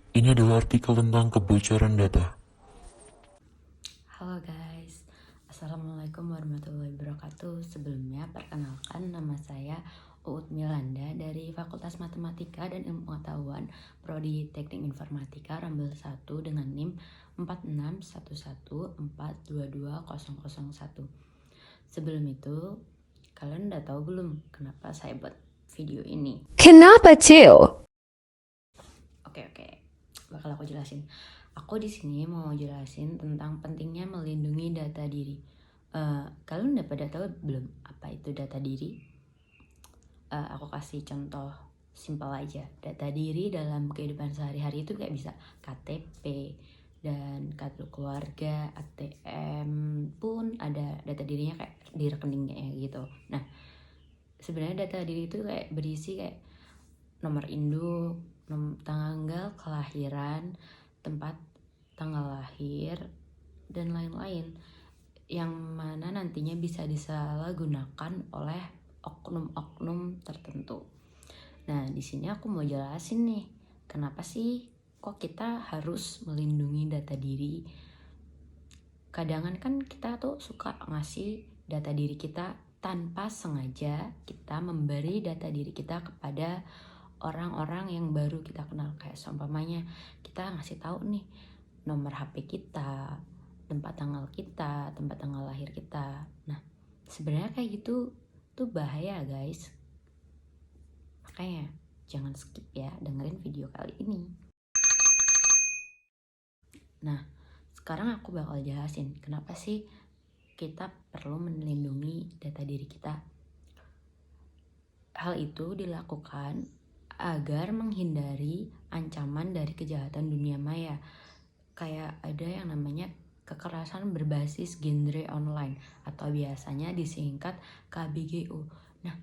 Ini adalah artikel tentang kebocoran data. Halo guys, Assalamualaikum warahmatullahi wabarakatuh. Sebelumnya perkenalkan, nama saya Uut Milanda dari Fakultas Matematika dan Ilmu Pengetahuan Prodi Teknik Informatika Rambel 1 dengan NIM 4611422001. Sebelum itu, kalian udah tahu belum kenapa saya buat video ini? Kenapa tuh? Oke, bakal aku jelasin. Aku di sini mau jelasin tentang pentingnya melindungi data diri. Kalian udah pada tahu belum apa itu data diri? Aku kasih contoh simpel aja. Data diri dalam kehidupan sehari-hari itu kayak bisa KTP dan kartu keluarga, ATM pun ada data dirinya kayak di rekeningnya gitu. Nah, sebenarnya data diri itu kayak berisi kayak nomor induk, tanggal kelahiran, tempat tanggal lahir, dan lain-lain yang mana nantinya bisa disalahgunakan oleh oknum-oknum tertentu. Nah, di sini aku mau jelasin nih, kenapa sih kok kita harus melindungi data diri? Kadangan kan kita tuh suka ngasih data diri kita tanpa sengaja, kita memberi data diri kita kepada orang-orang yang baru kita kenal. Kayak seumpamanya kita ngasih tahu nih nomor HP kita, tempat tanggal kita, tempat tanggal lahir kita. Nah, sebenarnya kayak gitu tuh bahaya guys. Makanya jangan skip ya, dengerin video kali ini. Nah, sekarang aku bakal jelasin kenapa sih kita perlu melindungi data diri kita. Hal itu dilakukan agar menghindari ancaman dari kejahatan dunia maya. Kayak ada yang namanya kekerasan berbasis genre online atau biasanya disingkat KBGO. Nah,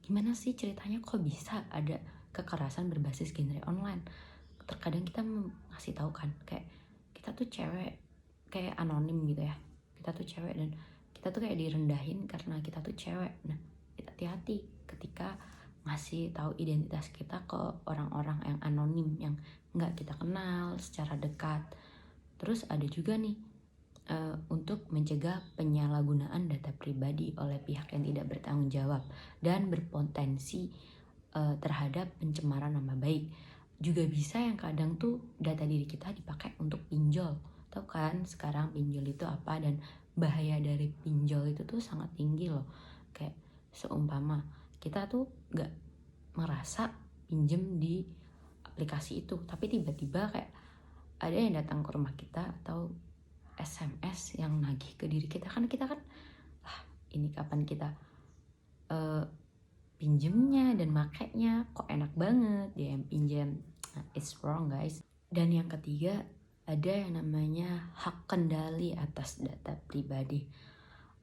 gimana sih ceritanya kok bisa ada kekerasan berbasis genre online? Terkadang kita ngasih tahu kan, kayak kita tuh cewek, kayak anonim gitu ya. Kita tuh cewek dan kita tuh kayak direndahin karena kita tuh cewek. Nah, hati-hati ketika ngasih tahu identitas kita ke orang-orang yang anonim yang nggak kita kenal secara dekat. Terus ada juga nih untuk mencegah penyalahgunaan data pribadi oleh pihak yang tidak bertanggung jawab dan berpotensi terhadap pencemaran nama baik. Juga bisa yang kadang tuh data diri kita dipakai untuk pinjol. Tahu kan sekarang pinjol itu apa dan bahaya dari pinjol itu tuh sangat tinggi loh. Kayak seumpama kita tuh gak merasa pinjem di aplikasi itu, tapi tiba-tiba kayak ada yang datang ke rumah kita atau SMS yang nagih ke diri kita. Kan kita kan ini kapan kita pinjemnya dan makainya kok enak banget dia yang pinjam. Nah, it's wrong guys. Dan yang ketiga, ada yang namanya hak kendali atas data pribadi.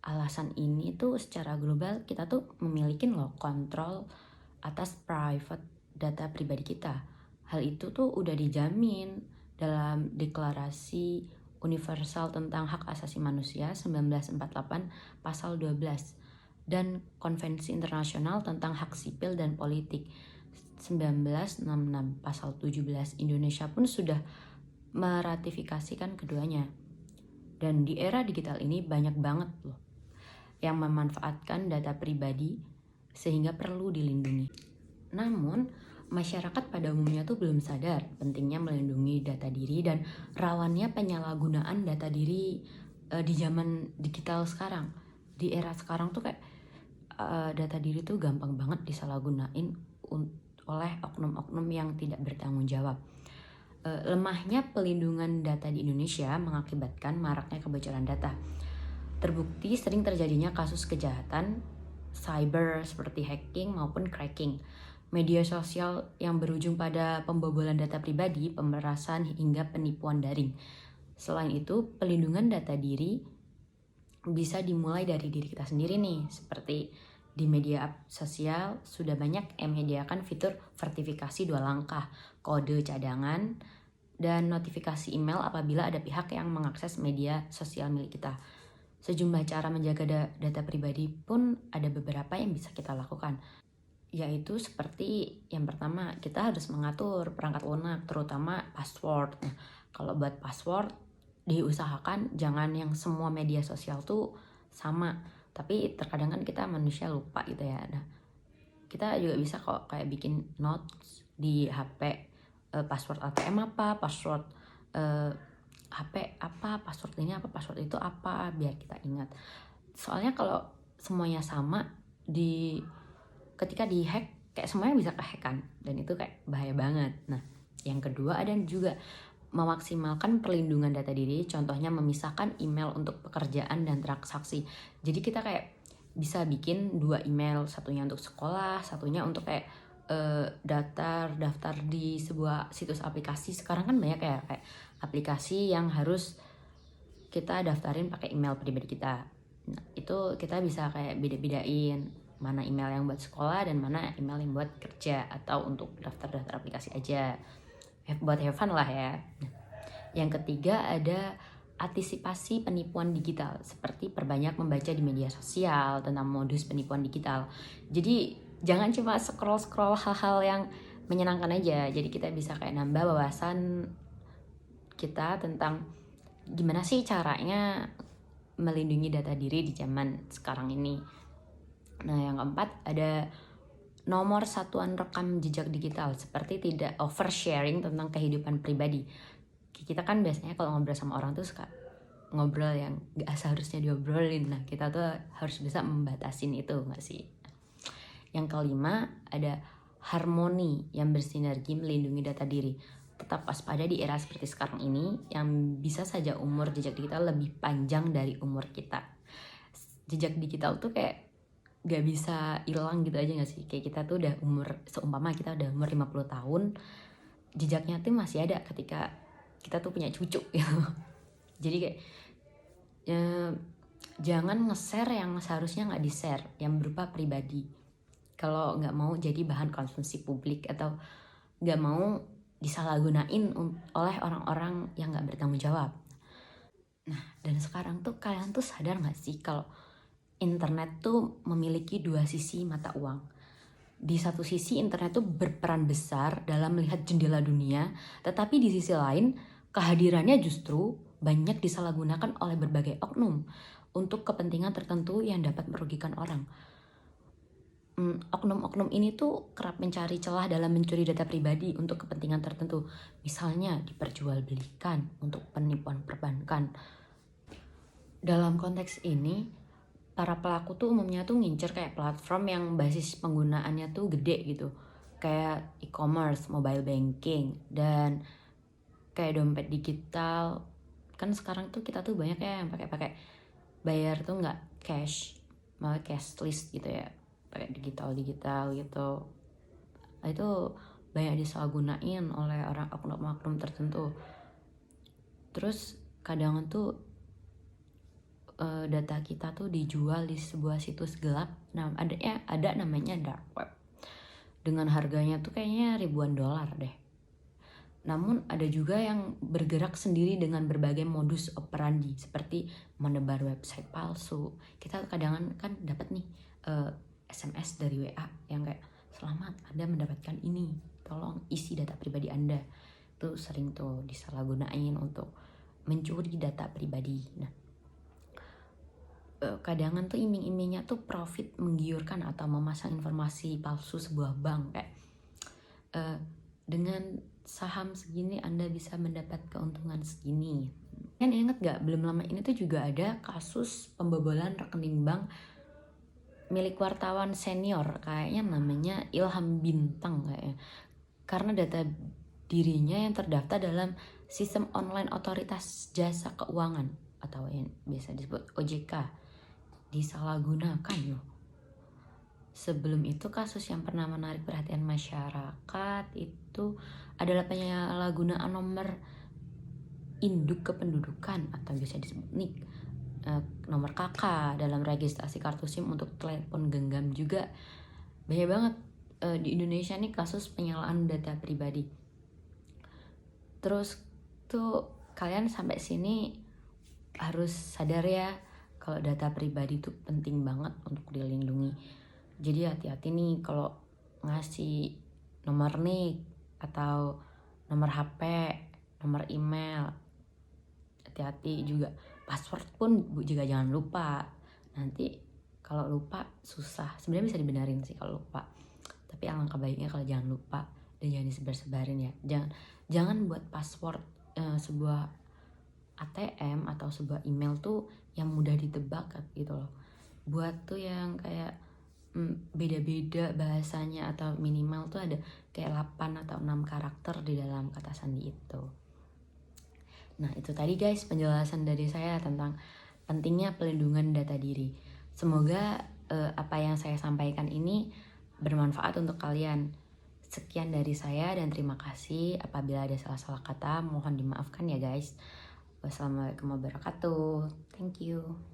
Alasan ini tuh secara global kita tuh memiliki loh kontrol atas private data pribadi kita. Hal itu tuh udah dijamin dalam Deklarasi Universal tentang Hak Asasi Manusia 1948 pasal 12 dan Konvensi Internasional tentang Hak Sipil dan Politik 1966 pasal 17. Indonesia pun sudah meratifikasikan keduanya. Dan di era digital ini banyak banget loh yang memanfaatkan data pribadi sehingga perlu dilindungi. Namun, masyarakat pada umumnya tuh belum sadar pentingnya melindungi data diri dan rawannya penyalahgunaan data diri di zaman digital sekarang. Di era sekarang tuh kayak data diri tuh gampang banget disalahgunain oleh oknum-oknum yang tidak bertanggung jawab. Lemahnya pelindungan data di Indonesia mengakibatkan maraknya kebocoran data. Terbukti sering terjadinya kasus kejahatan cyber seperti hacking maupun cracking, media sosial yang berujung pada pembobolan data pribadi, pemerasan hingga penipuan daring. Selain itu, pelindungan data diri bisa dimulai dari diri kita sendiri nih, seperti di media sosial sudah banyak yang menyediakan fitur verifikasi 2 langkah, kode cadangan, dan notifikasi email apabila ada pihak yang mengakses media sosial milik kita. Sejumlah cara menjaga data pribadi pun ada beberapa yang bisa kita lakukan. Yaitu seperti yang pertama, kita harus mengatur perangkat lunak, terutama password. Nah, kalau buat password, diusahakan jangan yang semua media sosial tuh sama. Tapi terkadang kan kita manusia lupa gitu ya. Nah, kita juga bisa kok kayak bikin notes di HP, password ATM apa, password HP apa, password ini apa, password itu apa, biar kita ingat. Soalnya kalau semuanya sama, ketika dihack kayak semuanya bisa kehack kan, dan itu kayak bahaya banget. Nah, yang kedua ada juga memaksimalkan perlindungan data diri, contohnya memisahkan email untuk pekerjaan dan transaksi. Jadi kita kayak bisa bikin 2 email, satunya untuk sekolah, satunya untuk kayak daftar di sebuah situs aplikasi. Sekarang kan banyak ya kayak aplikasi yang harus kita daftarin pakai email pribadi kita. Nah, itu kita bisa kayak beda-bedain mana email yang buat sekolah dan mana email yang buat kerja atau untuk daftar-daftar aplikasi aja. Buat have fun lah ya. Nah, yang ketiga ada antisipasi penipuan digital, seperti perbanyak membaca di media sosial tentang modus penipuan digital. Jadi jangan cuma scroll-scroll hal-hal yang menyenangkan aja. Jadi kita bisa kayak nambah wawasan kita tentang gimana sih caranya melindungi data diri di zaman sekarang ini. Nah, yang keempat ada nomor satuan rekam jejak digital, seperti tidak oversharing tentang kehidupan pribadi. Kita kan biasanya kalau ngobrol sama orang tuh suka ngobrol yang gak seharusnya diobrolin. Nah, kita tuh harus bisa membatasin itu gak sih? Yang kelima ada harmoni yang bersinergi melindungi data diri. Tetap waspada di era seperti sekarang ini yang bisa saja umur jejak digital lebih panjang dari umur kita. Jejak digital tuh kayak gak bisa hilang gitu aja gak sih? Kayak kita tuh udah seumpama kita udah umur 50 tahun, jejaknya tuh masih ada ketika kita tuh punya cucu gitu. Jadi kayak jangan nge-share yang seharusnya gak di-share, yang berupa pribadi. Kalau gak mau jadi bahan konsumsi publik atau gak mau disalahgunain oleh orang-orang yang gak bertanggung jawab. Nah, dan sekarang tuh kalian tuh sadar gak sih kalau internet tuh memiliki 2 sisi mata uang. Di satu sisi internet tuh berperan besar dalam melihat jendela dunia, tetapi di sisi lain kehadirannya justru banyak disalahgunakan oleh berbagai oknum untuk kepentingan tertentu yang dapat merugikan orang. Oknum-oknum ini tuh kerap mencari celah dalam mencuri data pribadi untuk kepentingan tertentu. Misalnya diperjualbelikan untuk penipuan perbankan. Dalam konteks ini, para pelaku tuh umumnya tuh ngincer kayak platform yang basis penggunaannya tuh gede gitu, kayak e-commerce, mobile banking, dan kayak dompet digital. Kan sekarang tuh kita tuh banyak ya yang pakai bayar tuh nggak cash, malah cashless gitu ya, pakai digital gitu. Itu banyak disalahgunain oleh orang oknum-oknum tertentu. Terus kadang tuh data kita tuh dijual di sebuah situs gelap. Nah, ada namanya dark web. Dengan harganya tuh kayaknya ribuan dolar deh. Namun ada juga yang bergerak sendiri dengan berbagai modus operandi, seperti menebar website palsu. Kita kadang kan dapat nih SMS dari WA yang kayak, selamat Anda mendapatkan ini, tolong isi data pribadi Anda. Itu sering tuh disalahgunain untuk mencuri data pribadi. Nah, kadangan tuh iming-imingnya tuh profit menggiurkan atau memasang informasi palsu sebuah bank kayak dengan saham segini Anda bisa mendapat keuntungan segini. Kan inget gak, belum lama ini tuh juga ada kasus pembobolan rekening bank milik wartawan senior, kayaknya namanya Ilham Bintang kayaknya, karena data dirinya yang terdaftar dalam sistem online otoritas jasa keuangan atau yang biasa disebut OJK disalahgunakan loh. Sebelum itu kasus yang pernah menarik perhatian masyarakat itu adalah penyalahgunaan nomor induk kependudukan atau biasa disebut NIK, nomor KK dalam registrasi kartu SIM untuk telepon genggam juga. Banyak banget di Indonesia nih kasus penyalahan data pribadi. Terus tuh kalian sampai sini harus sadar ya kalau data pribadi itu penting banget untuk dilindungi. Jadi hati-hati nih kalau ngasih nomor NIK atau nomor HP, nomor email. Hati-hati juga password pun juga jangan lupa. Nanti kalau lupa susah. Sebenarnya bisa dibenerin sih kalau lupa. Tapi alangkah baiknya kalau jangan lupa dan jangan disebar-sebarin ya. Jangan buat password sebuah ATM atau sebuah email tuh yang mudah ditebak gitu loh. Buat tuh yang kayak beda-beda bahasanya atau minimal tuh ada kayak 8 atau 6 karakter di dalam kata sandi itu. Nah itu tadi guys penjelasan dari saya tentang pentingnya pelindungan data diri. Semoga apa yang saya sampaikan ini bermanfaat untuk kalian. Sekian dari saya dan terima kasih. Apabila ada salah-salah kata mohon dimaafkan ya guys. Wassalamualaikum warahmatullahi wabarakatuh. Thank you.